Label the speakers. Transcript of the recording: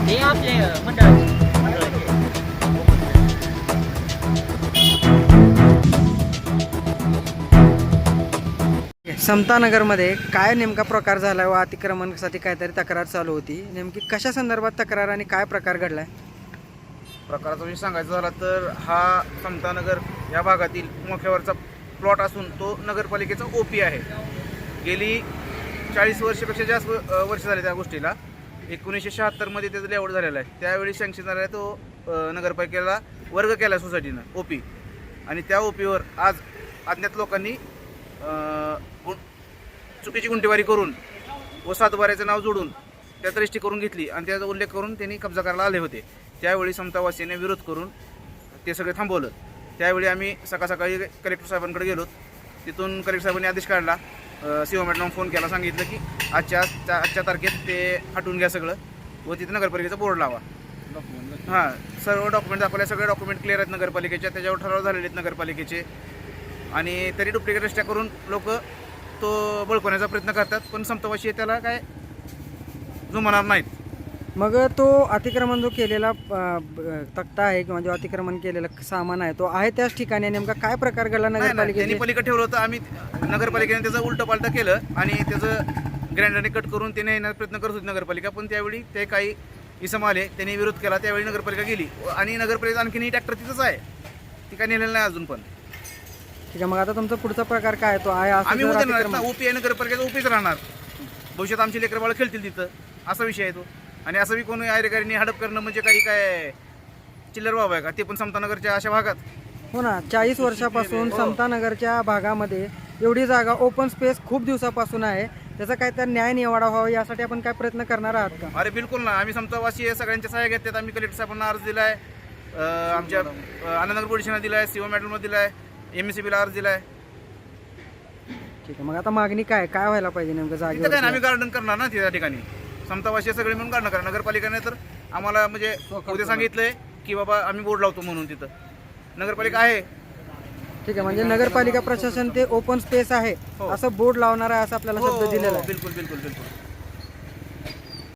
Speaker 1: हे आपले मंडळाचे.
Speaker 2: समतानगरमध्ये काय नेमका प्रकार झाला व अतिक्रमणासाठी काहीतरी तक्रार चालू होती, नेमकी कशा संदर्भात तक्रार आणि काय प्रकार घडलाय?
Speaker 3: प्रकाराचा विषय सांगायचा झाला तर हा समतानगर या भागातील मोख्यावरचा प्लॉट असून तो नगरपालिकेचा ओपी आहे. गेली 40 वर्षापेक्षा जास्त वर्ष झाले त्या गोष्टीला. 1976मध्ये त्याचं लेआउट झालेलं आहे. त्यावेळी सँक्शन झालेला तो नगरपालिकेला वर्ग केला सोसायटीनं ओपी, आणि त्या ओपीवर आज अज्ञात लोकांनी चुकीची गुंठेवारी करून व सातबाऱ्याचं नाव जोडून त्यात रजिस्ट्री करून घेतली आणि त्याचा उल्लेख करून त्यांनी कब्जा करायला आले होते. त्यावेळी समतावासीने विरोध करून ते सगळे थांबवलं. त्यावेळी आम्ही सकाळी कलेक्टर साहेबांकडे गेलो. तिथून कलेक्टर साहेबांनी आदेश काढला. सीओ मॅडम फोन केला, सांगितलं की आजच्या तारखेत ते हटवून घ्या सगळं व तिथे नगरपालिकेचा बोर्ड लावा. हां, सर्व डॉक्युमेंट दाखवले, सगळे डॉक्युमेंट क्लिअर आहेत नगरपालिकेच्या, त्याच्यावर ठराव झालेले आहेत नगरपालिकेचे. आणि तरी डुप्लिकेट रस्त्या करून लोक तो बळकवण्याचा प्रयत्न करतात, पण समतावासी त्याला काय जुमानणार नाहीत.
Speaker 2: मग तो अतिक्रमण जो केलेला तक्ता आहे किंवा जो अतिक्रमण केलेला सामान आहे तो आहे त्याच ठिकाणी, नेमका काय प्रकार घडला
Speaker 3: त्यांनी
Speaker 2: नगरपालिकेने?
Speaker 3: पलीकडे ठेवलं होतं. आम्ही नगरपालिकेने त्याचं उलटं पालटं केलं आणि त्याचं ग्रँडरने कट करून त्याने येण्याचा प्रयत्न करत होती नगरपालिका. पण त्यावेळी ते काही इसम आले, त्यांनी विरोध केला. त्यावेळी नगरपालिका गेली आणि नगरपालिका आणखीन ही ट्रॅक्टर तिथंच आहे, ती काय नेलेलं नाही अजून. पण
Speaker 2: ठीक आहे, मग आता तुमचा पुढचा प्रकार काय तो आहे?
Speaker 3: आम्ही उद्या ओपी आहे नगरपालिकेचा ओपीच राहणार. भविष्यात आमची लेकरं बाळ खेळतील तिथं, असा विषय आहे तो. आणि असं बी कोणी अधिकाऱ्यांनी हडप करणं म्हणजे काही काय चिल्लर बाब आहे का? ते पण समतानगरच्या अशा भागात.
Speaker 2: हो ना, 40 वर्षापासून समतानगरच्या भागामध्ये एवढी जागा ओपन स्पेस खूप दिवसापासून आहे. त्याचा काय तर न्याय निवाडा व्हावा यासाठी आपण काय प्रयत्न करणार आहात का?
Speaker 3: अरे बिलकुल ना, आम्ही समतावासी सगळ्यांच्या सहाय्या घेतात. आम्ही कलेक्टर साहेबांना अर्ज दिला आहे, आमच्या आनंदनगर पोलिसांना दिला आहे, सीओ मॅडमला दिला आहे, MSCBला अर्ज दिला आहे.
Speaker 2: ठीक आहे, मग आता मागणी काय व्हायला पाहिजे नेमकं
Speaker 3: तिथं काय
Speaker 2: जागेवर?
Speaker 3: ना, आम्ही गार्डन करणार ना त्या ठिकाणी. समतावासी सगळे मिळून गार्डन करणार. नगरपालिकेने तर आम्हाला म्हणजे उद्या सांगितलंय की बाबा आम्ही बोर्ड लावतो म्हणून. तिथं नगरपालिका आहे.
Speaker 2: ठीक आहे, म्हणजे नगरपालिका प्रशासन ते ओपन स्पेस आहे
Speaker 3: हो.
Speaker 2: असं बोर्ड लावणार आहे असं आपल्याला
Speaker 3: हो,
Speaker 2: शब्द दिलेला आहे.
Speaker 3: बिलकुल बिलकुल बिलकुल.